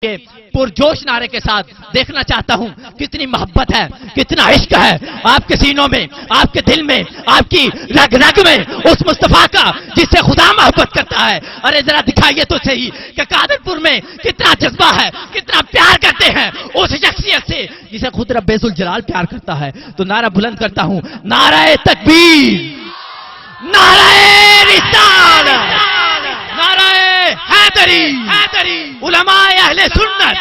کے پرجوش نعرے کے ساتھ دیکھنا چاہتا ہوں کتنی محبت ہے، کتنا عشق ہے آپ کے سینوں میں، آپ کے دل میں، آپ کی رگ رگ میں اس مصطفیٰ کا جس سے خدا محبت کرتا ہے۔ ارے ذرا دکھائیے تو صحیح کہ قادر پور میں کتنا جذبہ ہے، کتنا پیار کرتے ہیں اس شخصیت سے جسے خود رب ذوالجلال پیار کرتا ہے۔ تو نعرہ بلند کرتا ہوں، نعرہ تکبیر، نعرہ رسالت، نعرہ حیدری، علماء اہل سنت۔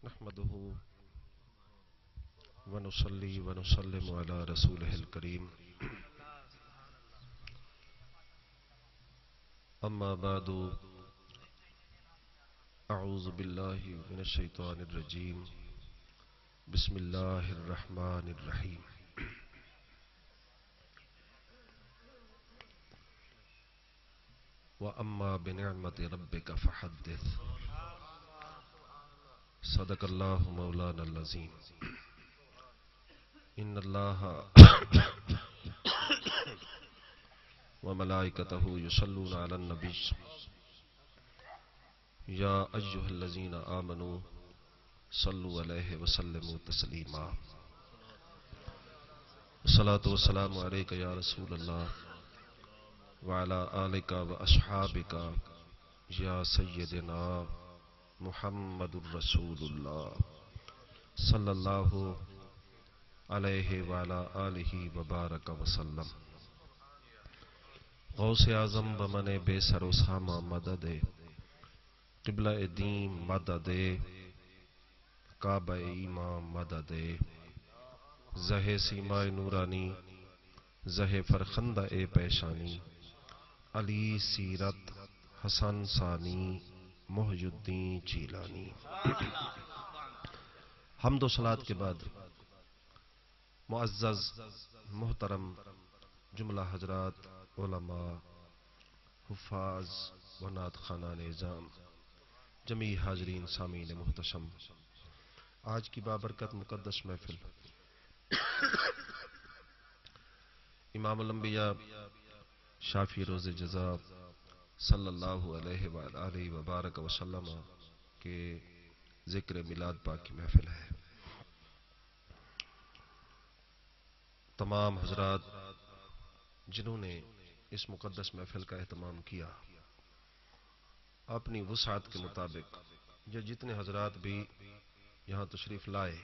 نحمده ونصلي ونسلم على رسوله الكريم اما بعد اعوذ بالله من الشيطان الرجيم بسم الله الرحمن الرحيم واما بنعمة ربك فحدث صدق اللہ مولانا العظیم ان اللہ وملائکتہ یصلون علی النبی یا ایھا الذین آمنوا صلوا علیہ وسلموا تسلیما الصلاۃ والسلام علیک یا رسول اللہ وعلی آلک واصحابک یا سیدنا محمد الرسول اللہ صلی اللہ علیہ وعلا آلہ وبارک وسلم غوث اعظم بمن بے سر و سامہ مدد قبلہ دین مدد کعبہ ایمان مدد زہ سیمہ نورانی زہ فرخندہ پیشانی علی سیرت حسن ثانی محی الدین جیلانی۔ حمد و صلات کے بعد معزز محترم جملہ حضرات، علماء، حفاظ و نعت خوانان نظام، جمیع حاضرین سامعین محتشم، آج کی بابرکت مقدس محفل امام الانبیاء شافی روز جزا صلی اللہ علیہ وآلہ وبارک وسلم کے ذکر میلاد پاک کی محفل ہے۔ تمام حضرات جنہوں نے اس مقدس محفل کا اہتمام کیا، اپنی وسعت کے مطابق یا جتنے حضرات بھی یہاں تشریف لائے،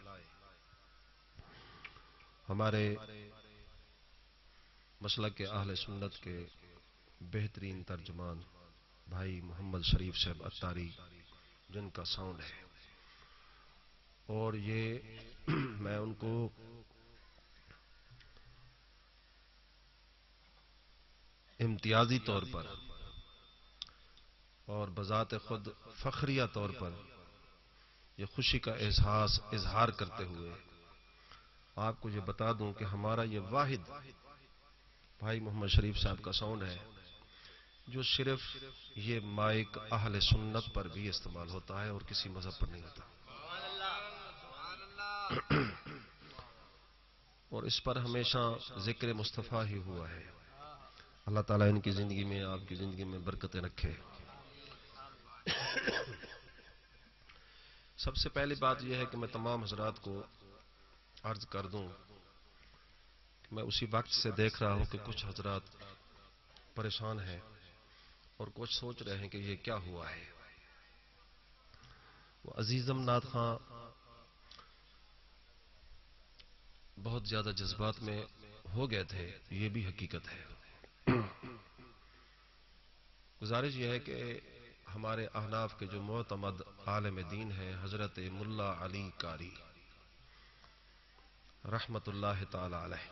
ہمارے مسلک اہل سنت کے بہترین ترجمان بھائی محمد شریف صاحب اتاری جن کا ساؤنڈ ہے، اور یہ میں ان کو امتیازی طور پر اور بذات خود فخریہ طور پر یہ خوشی کا احساس اظہار کرتے ہوئے آپ کو یہ بتا دوں کہ ہمارا یہ واحد بھائی محمد شریف صاحب کا ساؤنڈ ہے جو صرف یہ مائک اہل سنت پر بھی استعمال ہوتا ہے اور کسی مذہب پر نہیں ہوتا، اور اس پر ہمیشہ ذکر مصطفیٰ ہی ہوا ہے۔ اللہ تعالیٰ ان کی زندگی میں، آپ کی زندگی میں برکتیں رکھے۔ سب سے پہلی بات یہ ہے کہ میں تمام حضرات کو عرض کر دوں کہ میں اسی وقت سے دیکھ رہا ہوں کہ کچھ حضرات پریشان ہیں اور کچھ سوچ رہے ہیں کہ یہ کیا ہوا ہے۔ وہ عزیزم نعت خاں بہت زیادہ جذبات میں ہو گئے تھے، یہ بھی حقیقت ہے۔ گزارش یہ ہے کہ ہمارے احناف کے جو معتمد عالم دین ہیں حضرت ملا علی قاری رحمت اللہ تعالی علیہ،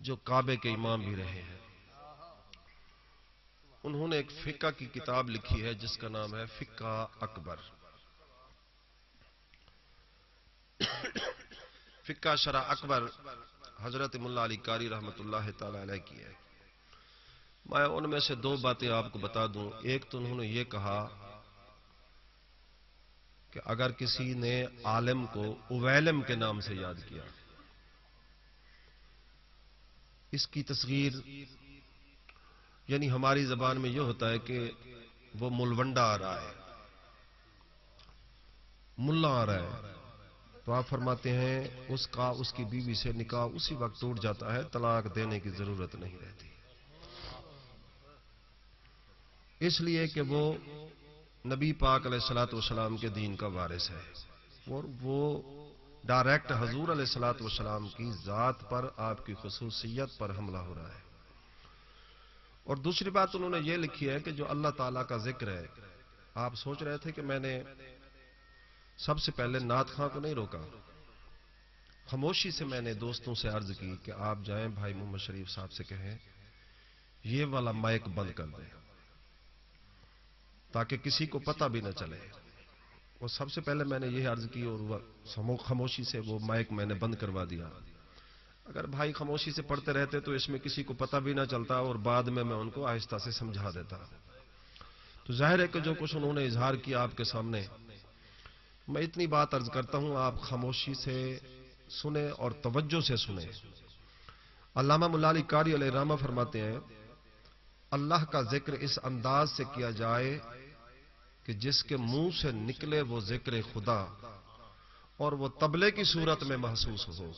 جو کعبے کے امام بھی رہے ہیں، انہوں نے ایک فقہ کی کتاب لکھی ہے جس کا نام ہے فقہ اکبر۔ فقہ شرح اکبر حضرت ملا علی قاری رحمت اللہ تعالی علیہ کی ہے۔ میں ان میں سے دو باتیں آپ کو بتا دوں. ایک تو انہوں نے یہ کہا کہ اگر کسی نے عالم کو اویلم کے نام سے یاد کیا، اس کی تصغیر یعنی ہماری زبان میں یہ ہوتا ہے کہ وہ ملونڈا آ رہا ہے، ملا آ رہا ہے. تو آپ فرماتے ہیں اس کی بیوی سے نکاح اسی وقت ٹوٹ جاتا ہے، طلاق دینے کی ضرورت نہیں رہتی، اس لیے کہ وہ نبی پاک علیہ الصلوۃ والسلام کے دین کا وارث ہے، اور وہ ڈائریکٹ حضور علیہ الصلوۃ والسلام کی ذات پر، آپ کی خصوصیت پر حملہ ہو رہا ہے. اور دوسری بات انہوں نے یہ لکھی ہے کہ جو اللہ تعالیٰ کا ذکر ہے، آپ سوچ رہے تھے کہ میں نے سب سے پہلے نعت خواں کو نہیں روکا، خاموشی سے میں نے دوستوں سے عرض کی کہ آپ جائیں بھائی محمد شریف صاحب سے کہیں یہ والا مائک بند کر دیں تاکہ کسی کو پتہ بھی نہ چلے. اور سب سے پہلے میں نے یہ عرض کی اور خاموشی سے وہ مائک میں نے بند کروا دیا. اگر بھائی خاموشی سے پڑھتے رہتے تو اس میں کسی کو پتہ بھی نہ چلتا اور بعد میں ان کو آہستہ سے سمجھا دیتا. تو ظاہر ہے کہ جو کچھ انہوں نے اظہار کیا آپ کے سامنے، میں اتنی بات عرض کرتا ہوں آپ خاموشی سے سنیں اور توجہ سے سنیں. علامہ مولا علی قاری علیہ رحمہ فرماتے ہیں اللہ کا ذکر اس انداز سے کیا جائے کہ جس کے منہ سے نکلے وہ ذکر خدا اور وہ طبلے کی صورت میں محسوس ہو.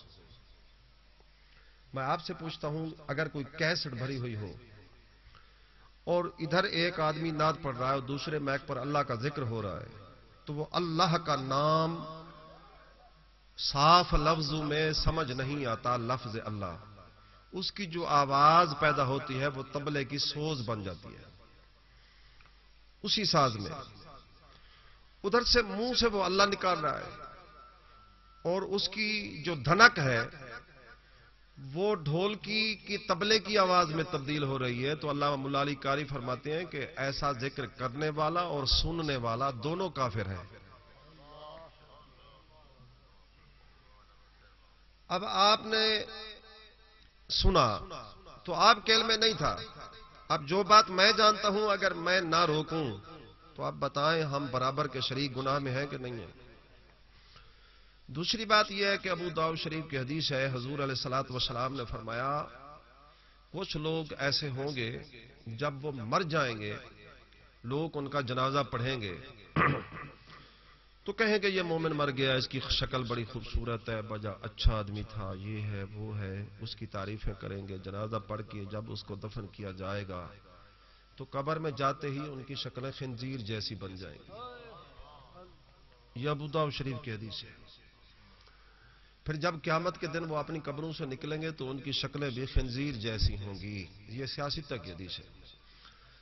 میں آپ سے پوچھتا ہوں اگر کوئی کیسٹ بھری ہوئی ہو اور ادھر ایک آدمی نعت پڑھ رہا ہے اور دوسرے مائک پر اللہ کا ذکر ہو رہا ہے تو وہ اللہ کا نام صاف لفظوں میں سمجھ نہیں آتا. لفظ اللہ، اس کی جو آواز پیدا ہوتی ہے وہ طبلے کی سوز بن جاتی ہے اسی ساز میں. ادھر سے منہ سے وہ اللہ نکال رہا ہے اور اس کی جو دھنک ہے وہ ڈھولکی کی طبلے کی آواز میں تبدیل ہو رہی ہے. تو علامہ مولا علی قاری فرماتے ہیں کہ ایسا ذکر کرنے والا اور سننے والا دونوں کافر ہیں. اب آپ نے سنا تو آپ کیل میں نہیں تھا. اب جو بات میں جانتا ہوں اگر میں نہ روکوں تو آپ بتائیں ہم برابر کے شریک گناہ میں ہیں کہ نہیں ہیں. دوسری بات یہ ہے کہ ابو داؤد شریف کی حدیث ہے حضور علیہ الصلوۃ والسلام نے فرمایا کچھ لوگ ایسے ہوں گے جب وہ مر جائیں گے لوگ ان کا جنازہ پڑھیں گے تو کہیں کہ یہ مومن مر گیا، اس کی شکل بڑی خوبصورت ہے، بڑا اچھا آدمی تھا، یہ ہے وہ ہے، اس کی تعریفیں کریں گے. جنازہ پڑھ کے جب اس کو دفن کیا جائے گا تو قبر میں جاتے ہی ان کی شکلیں خنزیر جیسی بن جائیں گی. یہ ابو داؤد شریف کی حدیث ہے. پھر جب قیامت کے دن وہ اپنی قبروں سے نکلیں گے تو ان کی شکلیں بھی خنزیر جیسی ہوں گی. یہ سیاستہ کی حدیث ہے.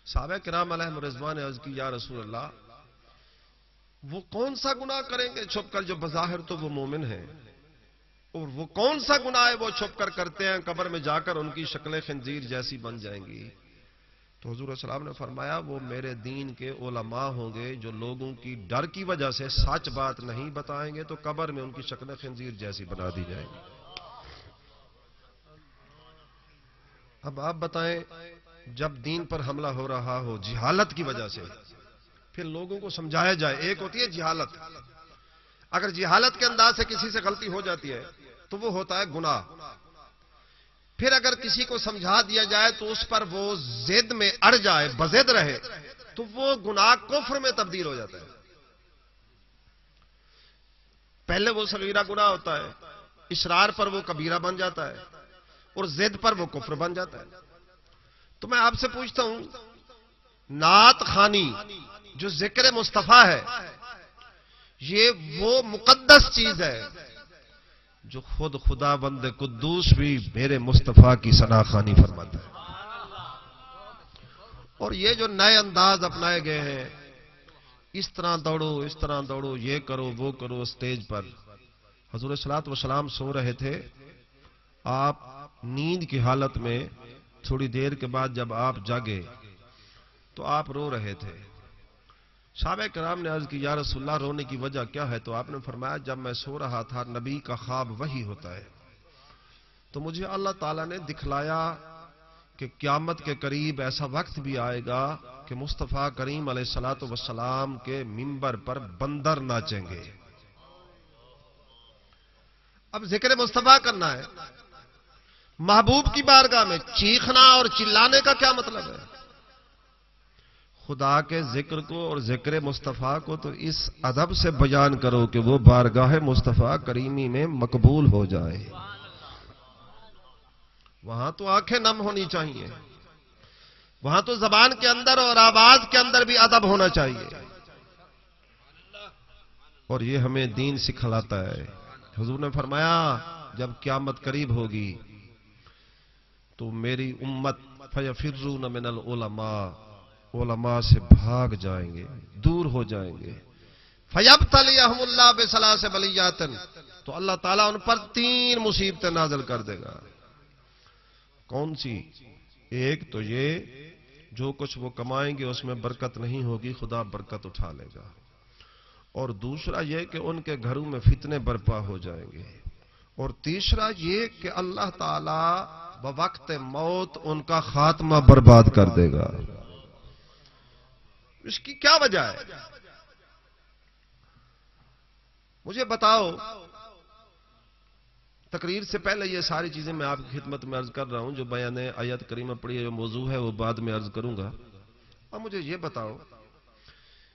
صحابہ کرام علیہم رضوان نے عرض کی یا رسول اللہ وہ کون سا گناہ کریں گے چھپ کر جو بظاہر تو وہ مومن ہیں، اور وہ کون سا گناہ ہے وہ چھپ کر کرتے ہیں قبر میں جا کر ان کی شکلیں خنزیر جیسی بن جائیں گی. تو حضور صلی اللہ علیہ وسلم نے فرمایا وہ میرے دین کے علماء ہوں گے جو لوگوں کی ڈر کی وجہ سے سچ بات نہیں بتائیں گے تو قبر میں ان کی شکلیں خنزیر جیسی بنا دی جائیں گی. اب آپ بتائیں جب دین پر حملہ ہو رہا ہو جہالت کی وجہ سے پھر لوگوں کو سمجھایا جائے. ایک ہوتی ہے جہالت، اگر جہالت کے انداز سے کسی سے غلطی ہو جاتی ہے تو وہ ہوتا ہے گناہ. پھر اگر کسی کو سمجھا دیا جائے تو اس پر وہ ضد میں اڑ جائے، بضد رہے تو وہ گناہ کفر میں تبدیل ہو جاتا ہے. پہلے وہ صغیرہ گناہ ہوتا ہے، اصرار پر وہ کبیرہ بن جاتا ہے اور ضد پر وہ کفر بن جاتا ہے. تو میں آپ سے پوچھتا ہوں نعت خوانی جو ذکر مصطفیٰ ہے یہ وہ مقدس چیز ہے جو خود خدا بند قدوس بھی میرے مصطفیٰ کی ثنا خوانی فرماتا ہے. اور یہ جو نئے انداز اپنائے گئے ہیں اس طرح دوڑو اس طرح دوڑو، یہ کرو وہ کرو اسٹیج پر. حضور الصلوۃ والسلام سو رہے تھے، آپ نیند کی حالت میں تھوڑی دیر کے بعد جب آپ جاگے تو آپ رو رہے تھے. صحابہ کرام نے عرض کی یا رسول اللہ رونے کی وجہ کیا ہے؟ تو آپ نے فرمایا جب میں سو رہا تھا نبی کا خواب وحی ہوتا ہے تو مجھے اللہ تعالیٰ نے دکھلایا کہ کہ قیامت کے قریب ایسا وقت بھی آئے گا کہ مصطفیٰ کریم علیہ الصلوۃ والسلام کے منبر پر بندر ناچیں گے. اب ذکر مصطفیٰ کرنا ہے، محبوب کی بارگاہ میں چیخنا اور چلانے کا کیا مطلب ہے؟ خدا کے ذکر کو اور ذکر مصطفیٰ کو تو اس ادب سے بیان کرو کہ وہ بارگاہ مصطفیٰ کریمی میں مقبول ہو جائے. وہاں تو آنکھیں نم ہونی چاہیے، وہاں تو زبان کے اندر اور آواز کے اندر بھی ادب ہونا چاہیے. اور یہ ہمیں دین سکھلاتا ہے. حضور نے فرمایا جب قیامت قریب ہوگی تو میری امت فیفرون من العلماء، علماء سے بھاگ جائیں گے، دور ہو جائیں گے. فیبتلیہم اللہ بثلاث بلیات، تو اللہ تعالیٰ ان پر 3 مصیبتیں نازل کر دے گا. کون سی؟ ایک تو یہ جو کچھ وہ کمائیں گے اس میں برکت نہیں ہوگی، خدا برکت اٹھا لے گا. اور دوسرا یہ کہ ان کے گھروں میں فتنے برپا ہو جائیں گے. اور تیسرا یہ کہ اللہ تعالیٰ بوقت موت ان کا خاتمہ برباد کر دے گا. اس کی کیا وجہ ہے؟ مجھے بتاؤ. تقریر سے پہلے یہ ساری چیزیں میں آپ کی خدمت میں عرض کر رہا ہوں. جو بیان آیت کریمہ پڑھی ہے، جو موضوع ہے، وہ بعد میں عرض کروں گا. اب مجھے یہ بتاؤ،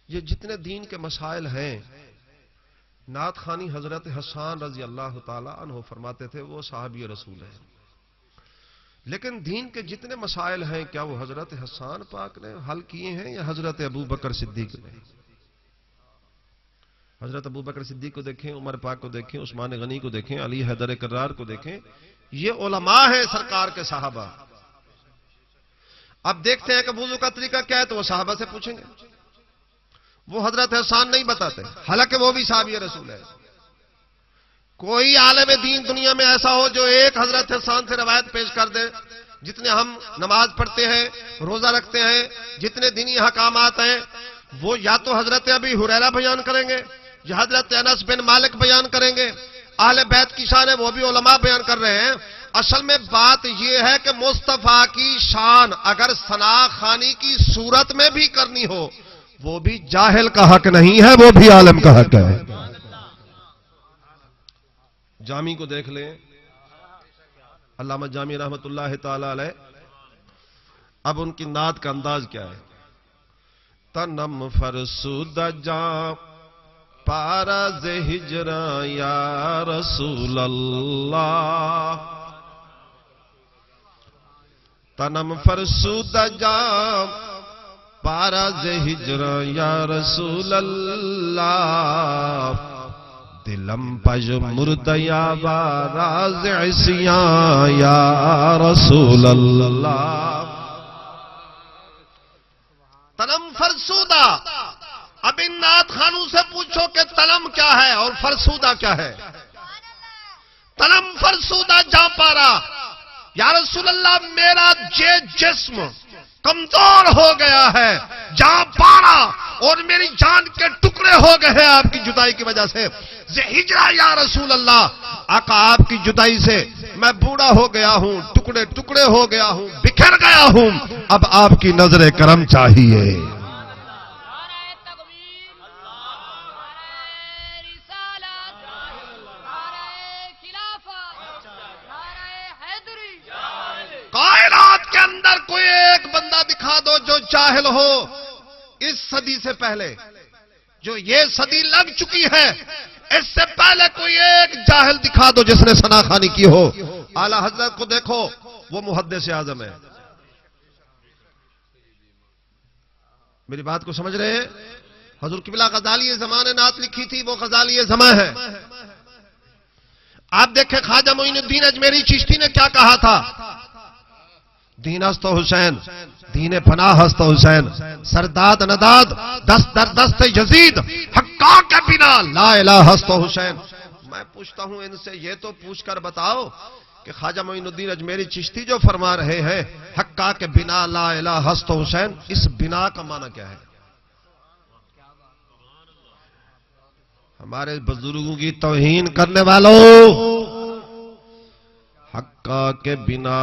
یہ جتنے دین کے مسائل ہیں، نعت خوانی حضرت حسان رضی اللہ تعالی عنہ فرماتے تھے وہ صحابی رسول ہیں. لیکن دین کے جتنے مسائل ہیں کیا وہ حضرت حسان پاک نے حل کیے ہیں یا حضرت ابو بکر صدیق نے؟ حضرت ابو بکر صدیق کو دیکھیں، عمر پاک کو دیکھیں، عثمان غنی کو دیکھیں، علی حیدر کرار کو دیکھیں. یہ علماء ہیں سرکار کے صحابہ. اب دیکھتے ہیں کہ وضو کا طریقہ کیا ہے تو وہ صحابہ سے پوچھیں گے. وہ حضرت حسان نہیں بتاتے، حالانکہ وہ بھی صحابی رسول ہے. کوئی عالم دین دنیا میں ایسا ہو جو ایک حضرت حسان سے روایت پیش کر دے. جتنے ہم نماز پڑھتے ہیں، روزہ رکھتے ہیں، جتنے دینی احکامات ہیں، وہ یا تو حضرت ابی ہریرہ بیان کریں گے یا حضرت انس بن مالک بیان کریں گے. اہل بیت کی شان ہے وہ بھی علماء بیان کر رہے ہیں. اصل میں بات یہ ہے کہ مصطفیٰ کی شان اگر ثنا خوانی کی صورت میں بھی کرنی ہو، وہ بھی جاہل کا حق نہیں ہے، وہ بھی عالم کا حق ہے. جامی کو دیکھ لیں، علامہ جامی رحمت اللہ تعالی علیہ. اب ان کی نعت کا انداز کیا ہے؟ تنم فرسود جاں پارا ز ہجراں یا رسول اللہ، تنم فرسود جاں پارا ز ہجراں یا رسول اللہ، دلم پج مردیا باراز عصیاں یا رسول اللہ. تنم فرسودہ. اب ان نعت خانوں سے پوچھو کہ تنم کیا ہے اور فرسودہ کیا ہے. تنم فرسودہ جا پارا، یا رسول اللہ میرا جسم کمزور ہو گیا ہے، جا پارا، اور میری جان کے ٹکڑے ہو گئے ہیں آپ کی جدائی کی وجہ سے. ہجرا یا رسول اللہ، آقا آپ کی جدائی سے میں بوڑھا ہو گیا ہوں، ٹکڑے ٹکڑے ہو گیا ہوں، بکھر گیا ہوں، اب آپ کی نظر کرم چاہیے. کائنات کے اندر کوئی ایک بندہ دکھا دو جو جاہل ہو اس صدی سے پہلے. جو یہ صدی لگ چکی ہے اس سے پہلے کوئی ایک جاہل دکھا دو جس نے ثنا خوانی کی ہو. اعلی حضرت کو دیکھو، وہ محدث اعظم ہے. میری بات کو سمجھ رہے ہیں؟ حضور قبلہ غزالی زمان نے نعت لکھی تھی، وہ غزالی زمان ہے. آپ دیکھیں خواجہ معین الدین اجمیری چشتی نے کیا کہا تھا؟ دین است حسین، دین پناہ است حسین، سرداد نداد دست در دست یزید، حقا کے بنا لا الہ است حسین. میں پوچھتا ہوں ان سے یہ تو پوچھ کر بتاؤ کہ خواجہ معین الدین اجمیری چشتی جو فرما رہے ہیں حقا کے بنا لا الہ است حسین، اس بنا کا معنی کیا ہے؟ ہمارے بزرگوں کی توہین کرنے والوں، حقا کے بنا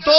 2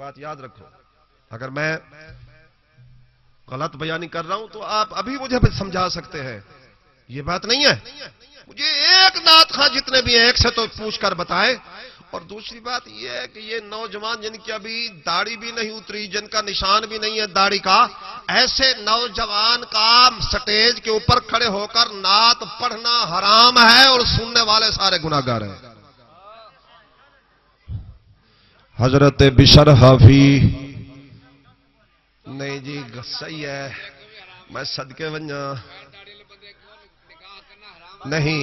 بات یاد رکھو، اگر میں غلط بیانی کر رہا ہوں تو آپ ابھی مجھے سمجھا سکتے ہیں، یہ بات نہیں ہے۔ مجھے ایک نعت خواں جتنے بھی ہیں ایک سے تو پوچھ کر بتائیں۔ اور دوسری بات یہ ہے کہ یہ نوجوان جن کی ابھی داڑھی بھی نہیں اتری، جن کا نشان بھی نہیں ہے داڑھی کا، ایسے نوجوان کا سٹیج کے اوپر کھڑے ہو کر نعت پڑھنا حرام ہے اور سننے والے سارے گناہگار ہیں۔ حضرت بشر حافی، نہیں جی صحیح ہے، میں صدقے ونجا نہیں۔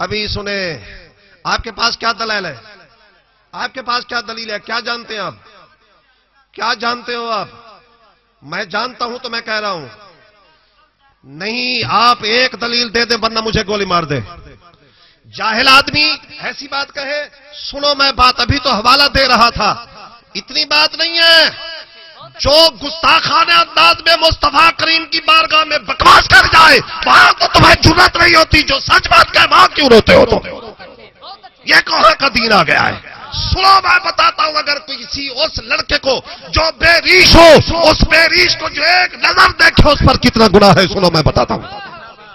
ابھی سنیں، آپ کے پاس کیا دلیل ہے؟ آپ کے پاس کیا دلیل ہے؟ کیا جانتے ہیں آپ؟ کیا جانتے ہو آپ؟ میں جانتا ہوں تو میں کہہ رہا ہوں نہیں، آپ ایک دلیل دے دیں ورنہ مجھے گولی مار دے۔ جاہل آدمی ایسی بات کہے، سنو میں بات ابھی تو حوالہ دے رہا تھا، اتنی بات نہیں ہے۔ جو گستاخانہ انداز میں مصطفیٰ کریم کی بارگاہ میں بکواس کر جائے وہاں تو تمہیں جرات نہیں ہوتی، جو سچ بات کہے وہاں کیوں روتے ہو تم؟ یہ کہاں کا دین آ گیا ہے؟ سنو میں بتاتا ہوں، اگر کسی اس لڑکے کو جو بے ریش ہو، اس بے ریش کو جو ایک نظر دیکھے اس پر کتنا گناہ ہے، سنو میں بتاتا ہوں۔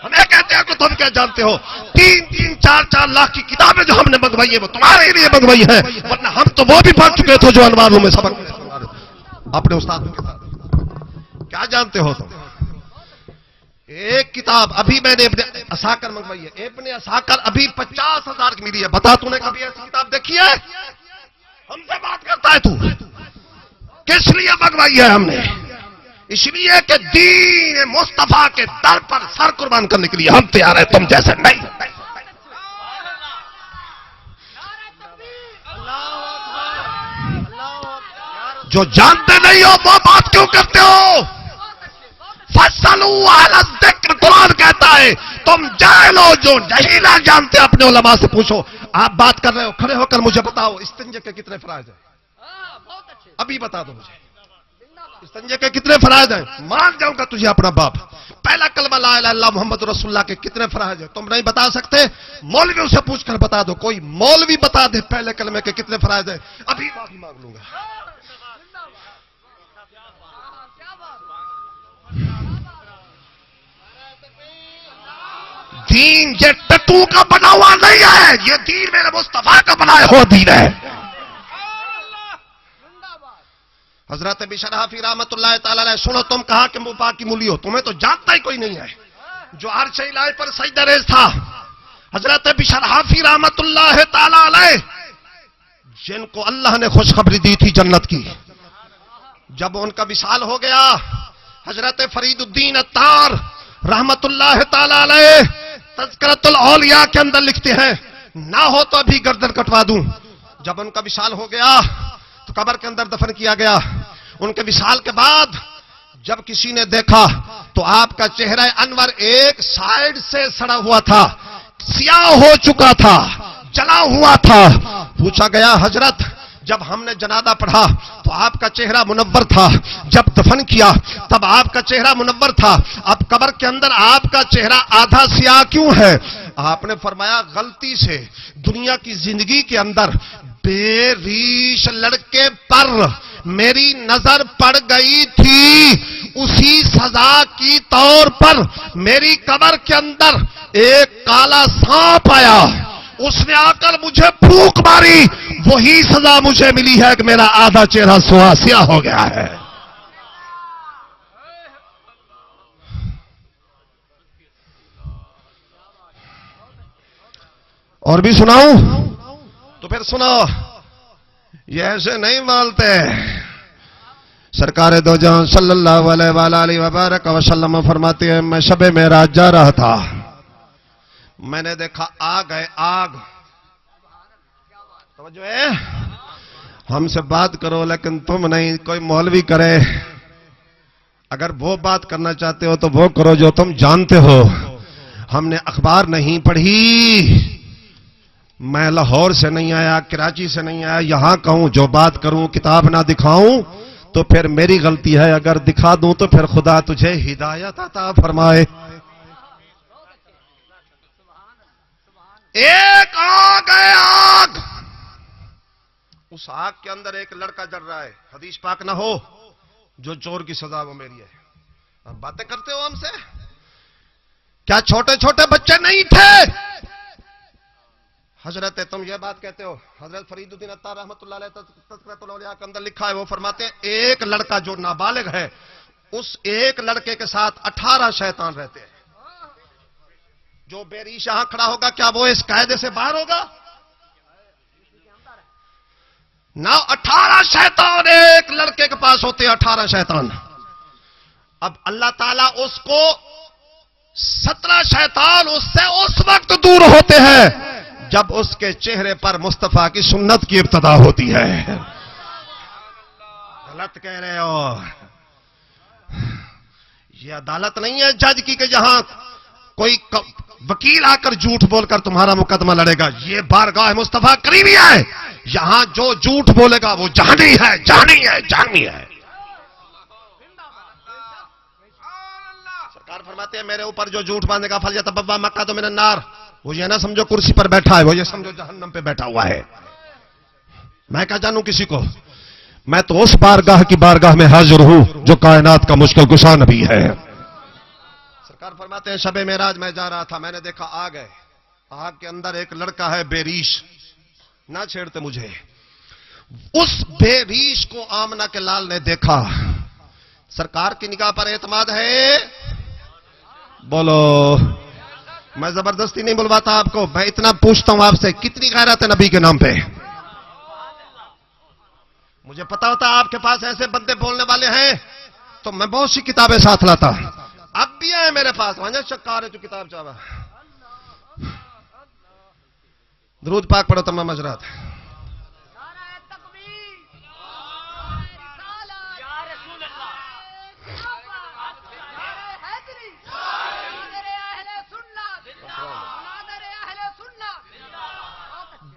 ہمیں کہتے ہیں کہ تم کیا جانتے ہو؟ 3-3, 4-4 لاکھ کی کتابیں جو ہم نے منگوائی ہے وہ تمہارے لیے منگوائی ہے، ورنہ ہم تو وہ بھی پڑھ چکے تھے جو انواروں میں سبق اپنے استاد کے ساتھ۔ کیا جانتے ہو تم؟ ایک کتاب ابھی میں نے ابن عساکر منگوائی ہے، ابن عساکر ابھی 50,000 کی ملی ہے۔ بتا تو نے کبھی ایسی کتاب دیکھی ہے؟ ہم سے بات کرتا ہے تو؟ کس لیے منگوائی ہے ہم نے؟ اس لیے کہ دین مصطفیٰ کے در پر سر قربان کرنے کے لیے ہم تیار ہیں، تم جیسے نہیں۔ جو جانتے نہیں ہو وہ بات کیوں کرتے ہو؟ فَاسْأَلُوا أَهْلَ الذِّكْرِ، قرآن کہتا ہے تم جاہل ہو، جو نہیں نہ جانتے اپنے علماء سے پوچھو۔ آپ بات کر رہے ہو، کھڑے ہو کر مجھے بتاؤ استنجے کے کتنے فرائض ہیں؟ ابھی بتا دو مجھے استنجے کے کتنے فرائض ہیں؟ مان جاؤں گا تجھے اپنا باپ۔ پہلا کلمہ لا الہ الا اللہ محمد رسول اللہ کے کتنے فرائض ہیں؟ تم نہیں بتا سکتے؟ مولویوں سے پوچھ کر بتا دو، کوئی مولوی بتا دے پہلے کلمے کے کتنے فرائض ہیں، ابھی معافی مانگ لوں گا۔ دین یہ ٹٹو کا بنا ہوا نہیں ہے، یہ دین میرے مصطفیٰ کا بنایا ہوا دین ہے۔ حضرت بشر حافی رحمت اللہ تعالی علیہ، سنو تم کہاں کے منہ پاک کی مولی ہو، تمہیں تو جانتا ہی کوئی نہیں ہے۔ جو عرش الہی پر سجدہ ریز تھا حضرت بشر حافی رحمت اللہ تعالی علیہ، جن کو اللہ نے خوشخبری دی تھی جنت کی، جب ان کا وصال ہو گیا، حضرت فرید الدین عطار رحمت اللہ تعالی علیہ تذکرۃ الاولیاء کے اندر لکھتے ہیں، نہ ہو تو ابھی گردن کٹوا دوں۔ جب ان کا وصال ہو گیا تو قبر کے اندر دفن کیا گیا۔ ان کے وصال کے بعد جب کسی نے دیکھا تو آپ کا چہرہ انور ایک سائیڈ سے سڑا ہوا تھا، سیاہ ہو چکا تھا، جلا ہوا تھا۔ پوچھا گیا حضرت جب ہم نے جنازہ پڑھا تو آپ کا چہرہ منور تھا، جب دفن کیا تب آپ کا چہرہ منور تھا، اب قبر کے اندر آپ کا چہرہ آدھا سیاہ کیوں ہے؟ آپ نے فرمایا غلطی سے دنیا کی زندگی کے اندر بے ریش لڑکے پر میری نظر پڑ گئی تھی، اسی سزا کی طور پر میری قبر کے اندر ایک کالا سانپ آیا، اس نے آ کر مجھے پھونک ماری، وہی سزا مجھے ملی ہے کہ میرا آدھا چہرہ سیاہ ہو گیا ہے۔ اور بھی سناؤں؟ تو پھر سنو، یہ ایسے نہیں مالتے۔ سرکار دو جہاں صلی اللہ علیہ وآلہ وبارک وسلم فرماتے ہیں، میں شب معراج جا رہا تھا، میں نے دیکھا آگ ہے، آگ۔ توجہ ہے؟ ہم سے بات کرو لیکن تم نہیں، کوئی مولوی کرے، اگر وہ بات کرنا چاہتے ہو تو وہ کرو جو تم جانتے ہو۔ ہم نے اخبار نہیں پڑھی، میں لاہور سے نہیں آیا، کراچی سے نہیں آیا، یہاں کہوں جو بات کروں کتاب نہ دکھاؤں تو پھر میری غلطی ہے، اگر دکھا دوں تو پھر خدا تجھے ہدایت عطا فرمائے۔ ایک آگ ہے، آگ، اس آگ کے اندر ایک لڑکا جل رہا ہے، حدیث پاک نہ ہو جو چور کی سزا وہ میری ہے. آپ باتیں کرتے ہو ہم سے؟ کیا چھوٹے چھوٹے بچے نہیں تھے؟ حضرت تم یہ بات کہتے ہو، حضرت فرید الدین عطار رحمۃ اللہ علیہ تذکرۃ الاولیاء کے اندر لکھا ہے، وہ فرماتے ہیں ایک لڑکا جو نابالغ ہے اس ایک لڑکے کے ساتھ 18 شیطان رہتے ہیں. جو بے ریش یہاں کھڑا ہوگا کیا وہ اس قاعدے سے باہر ہوگا؟ نہ 18 شیطان ایک لڑکے کے پاس ہوتے ہیں، 18 شیطان. اب اللہ تعالیٰ اس کو 17 شیطان اس سے اس وقت دور ہوتے ہیں جب اس کے چہرے پر مصطفیٰ کی سنت کی ابتدا ہوتی ہے. غلط کہہ رہے ہو. یہ عدالت نہیں ہے جج کی کہ جہاں کوئی وکیل آ کر جھوٹ بول کر تمہارا مقدمہ لڑے گا. یہ بارگاہ مصطفیٰ کریمی ہے، یہاں جو جھوٹ بولے گا وہ جہنمی ہے، جہنمی ہے، جہنمی ہے. سرکار فرماتے ہیں میرے اوپر جو جھوٹ باندھے گا فلیتبوأ مقعدہ من النار، وہ یہ نہ سمجھو کرسی پر بیٹھا ہے، وہ یہ سمجھو جہنم پہ بیٹھا ہوا ہے. میں کیا جانوں کسی کو؟ میں تو اس بارگاہ کی بارگاہ میں حاضر ہوں جو کائنات کا مشکل کشا نبی ہے. سرکار فرماتے ہیں شب معراج میں جا رہا تھا، میں نے دیکھا آگ ہے، آگ کے اندر ایک لڑکا ہے بے ریش. نہ چھیڑتے مجھے. اس بے ریش کو آمنہ کے لال نے دیکھا. سرکار کی نگاہ پر اعتماد ہے؟ بولو. میں زبردستی نہیں بلواتا آپ کو، میں اتنا پوچھتا ہوں آپ سے کتنی غیرت ہے نبی کے نام پہ؟ مجھے پتا ہوتا آپ کے پاس ایسے بندے بولنے والے ہیں تو میں بہت سی کتابیں ساتھ لاتا. اب بھی ہیں میرے پاس، وہاں شکار ہے جو کتاب چاہا. درود پاک پڑھو تمام حضرات.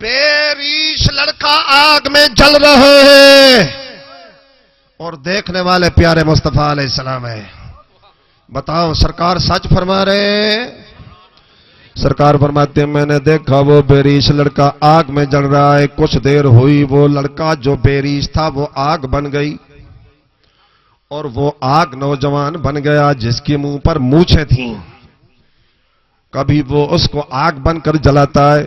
بے ریش لڑکا آگ میں جل رہے ہیں اور دیکھنے والے پیارے مصطفیٰ علیہ السلام ہے. بتاؤ سرکار سچ فرما رہے؟ سرکار فرماتے ہیں میں نے دیکھا وہ بے ریش لڑکا آگ میں جل رہا ہے. کچھ دیر ہوئی وہ لڑکا جو بے ریش تھا وہ آگ بن گئی اور وہ آگ نوجوان بن گیا جس کے منہ پر مونچھیں تھیں. کبھی وہ اس کو آگ بن کر جلاتا ہے،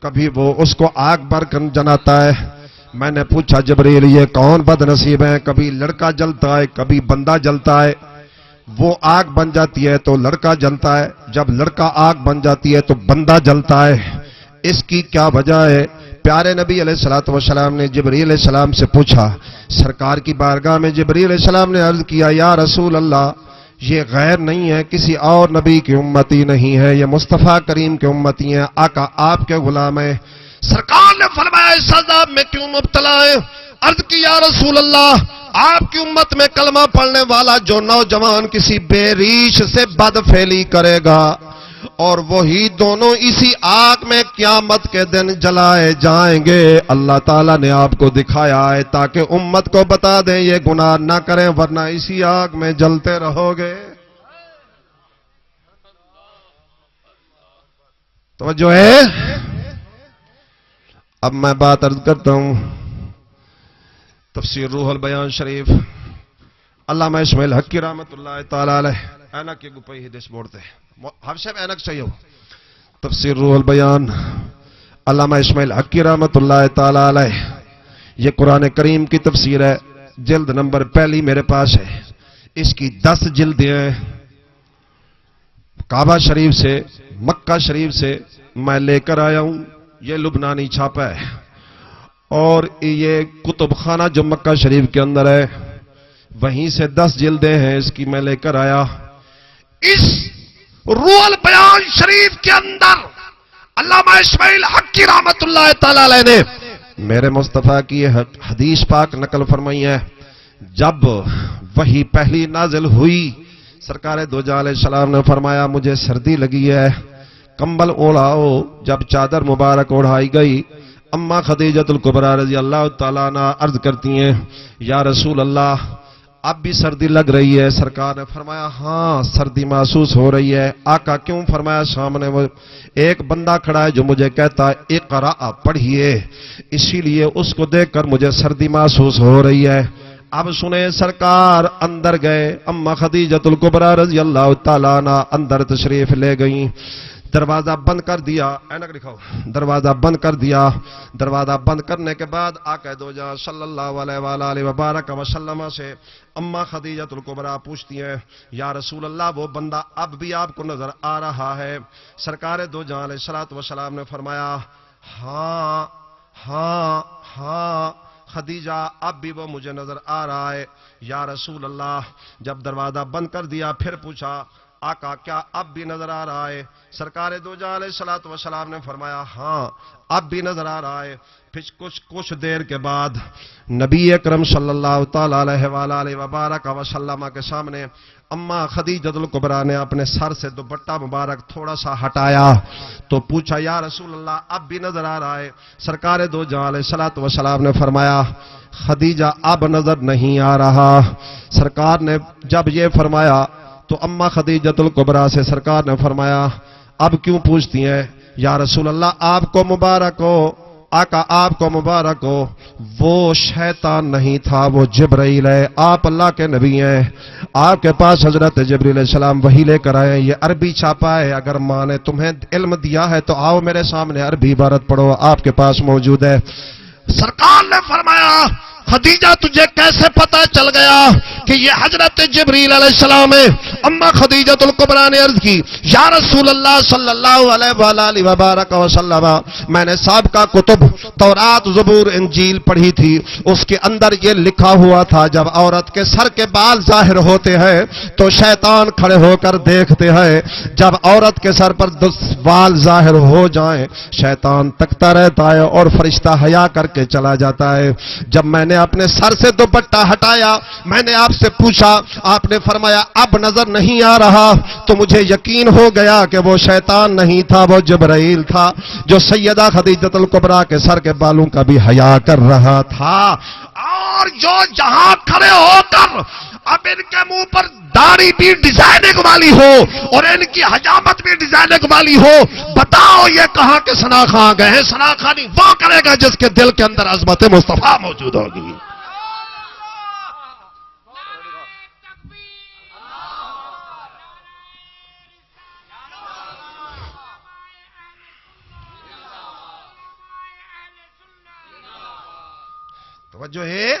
کبھی وہ اس کو آگ بن کر جلاتا ہے. میں نے پوچھا جبریل یہ کون بد نصیب ہے؟ کبھی لڑکا جلتا ہے کبھی بندہ جلتا ہے. وہ آگ بن جاتی ہے تو لڑکا جلتا ہے، جب لڑکا آگ بن جاتی ہے تو بندہ جلتا ہے. اس کی کیا وجہ ہے؟ پیارے نبی علیہ الصلوۃ والسلام نے جبریل علیہ السلام سے پوچھا. سرکار کی بارگاہ میں جبریل علیہ السلام نے عرض کیا یا رسول اللہ یہ غیر نہیں ہے، کسی اور نبی کی امتی نہیں ہے، یہ مصطفیٰ کریم کی امتی ہیں، آقا آپ کے غلام ہیں. سرکار نے فرمایا اس عذاب میں کیوں مبتلا ہے؟ عرض کی یا رسول اللہ آپ کی امت میں کلمہ پڑھنے والا جو نوجوان کسی بے ریش سے بدفعلی کرے گا اور وہی دونوں اسی آگ میں قیامت کے دن جلائے جائیں گے. اللہ تعالیٰ نے آپ کو دکھایا ہے تاکہ امت کو بتا دیں یہ گناہ نہ کریں ورنہ اسی آگ میں جلتے رہو گے. توجہ ہے؟ اب میں بات عرض کرتا ہوں تفسیر روح البیان شریف علامہ اسماعیل حقی رحمت اللہ تعالی علیہ اینک کے گپئی حدیث بورتے ہم صاحب اینک چاہیے ہو. تفسیر روح البیان علامہ اسماعیل حقی رحمت اللہ تعالی علیہ، یہ قرآن کریم کی تفسیر ہے، جلد نمبر پہلی میرے پاس ہے. اس کی 10 جلدیں ہیں. کعبہ شریف سے مکہ شریف سے میں لے کر آیا ہوں، یہ لبنانی چھاپا ہے. اور یہ کتب خانہ جو مکہ شریف کے اندر ہے وہیں سے 10 جلدیں ہیں، اس کی میں لے کر آیا. اس روح البیان شریف کے اندر علامہ اسماعیل حقی رحمت اللہ تعالی علیہ نے میرے مصطفیٰ کی یہ حدیث پاک نقل فرمائی ہے. جب وحی پہلی نازل ہوئی سرکار دو جہاں علیہ السلام نے فرمایا مجھے سردی لگی ہے، کمبل اوڑھاؤ. جب چادر مبارک اوڑھائی گئی اما خدیجہ الکبریٰ رضی اللہ تعالیٰ عنہ عرض کرتی ہیں یا رسول اللہ اب بھی سردی لگ رہی ہے؟ سرکار نے فرمایا ہاں سردی محسوس ہو رہی ہے۔ آقا کیوں؟ فرمایا سامنے وہ ایک بندہ کھڑا ہے جو مجھے کہتا ہے اقرا پڑھیے، اسی لیے اس کو دیکھ کر مجھے سردی محسوس ہو رہی ہے۔ اب سنیں، سرکار اندر گئے، اما خدیجۃ الکبریٰ رضی اللہ تعالیٰ عنہ اندر تشریف لے گئیں، دروازہ بند کر دیا، اینک دکھاؤ، دروازہ بند کر دیا۔ دروازہ بند کرنے کے بعد آقا دو جہاں صلی اللہ علیہ وآلہ وبارک وسلم سے اما خدیجۃ الکبریٰ پوچھتی ہیں یا رسول اللہ وہ بندہ اب بھی آپ کو نظر آ رہا ہے؟ سرکار دو جہاں علیہ الصلوۃ والسلام نے فرمایا ہاں ہاں ہاں خدیجہ اب بھی وہ مجھے نظر آ رہا ہے یا رسول اللہ۔ جب دروازہ بند کر دیا پھر پوچھا آقا کیا اب بھی نظر آ رہا ہے؟ سرکار دو جہاں علیہ الصلوۃ والسلام نے فرمایا ہاں اب بھی نظر آ رہا ہے۔ پھر کچھ دیر کے بعد نبی اکرم صلی اللہ تعالی علیہ وآلہ وبارک وسلم کے سامنے اما خدیجۃ الکبریٰ نے اپنے سر سے دوپٹہ مبارک تھوڑا سا ہٹایا تو پوچھا یا رسول اللہ اب بھی نظر آ رہا ہے؟ سرکار دو جہاں علیہ الصلوۃ والسلام نے فرمایا خدیجہ اب نظر نہیں آ رہا۔ سرکار نے جب یہ فرمایا تو اما خدیجۃ الکبریٰ سے سرکار نے فرمایا اب کیوں پوچھتی ہیں یا رسول اللہ؟ آپ کو مبارک ہو آقا، آپ کو مبارک ہو، وہ شیطان نہیں تھا، وہ جبرائیل ہے۔ آپ اللہ کے نبی ہیں، آپ کے پاس حضرت جبرائیل علیہ السلام وحی لے کر آئے ہیں، یہ عربی چھاپا ہے، اگر ماں نے تمہیں علم دیا ہے تو آؤ میرے سامنے عربی عبارت پڑھو، آپ کے پاس موجود ہے۔ سرکار نے فرمایا خدیجہ تجھے کیسے پتہ چل گیا کہ یہ حضرت جبرائیل علیہ السلام ہے؟ اما خدیجۃ الکبریٰ نے عرض کی یا رسول اللہ صلی اللہ علیہ وآلہ وبارک وسلم میں نے سابقہ کتب تورات زبور انجیل پڑھی تھی، اس کے اندر یہ لکھا ہوا تھا جب عورت کے سر کے بال ظاہر ہوتے ہیں تو شیطان کھڑے ہو کر دیکھتے ہیں، جب عورت کے سر پر بال ظاہر ہو جائیں شیطان تکتا رہتا ہے اور فرشتہ حیا کر کے چلا جاتا ہے۔ جب میں نے اپنے سر سے دوپٹہ ہٹایا میں نے آپ سے پوچھا، آپ نے فرمایا اب نظر نہیں آ رہا، تو مجھے یقین ہو گیا کہ وہ شیطان نہیں تھا، وہ جبرائیل تھا جو سیدہ خدیجۃ الکبریٰ کے سر کے بالوں کا بھی حیا کر رہا تھا۔ اور جو جہاں کھڑے ہو کر اب ان کے منہ پر داڑھی بھی ڈیزائننگ والی ہو اور ان کی حجامت بھی ڈیزائننگ والی ہو، بتاؤ یہ کہاں کے ثنا خاں گئے ہیں؟ ثنا خانی وہ کرے گا جس کے دل کے اندر عظمت مصطفیٰ موجود ہوگی۔ توجہ ہے،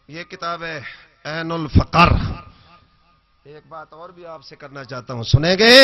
یہ کتاب ہے عین الفقر۔ ایک بات اور بھی آپ سے کرنا چاہتا ہوں، سنیں گے؟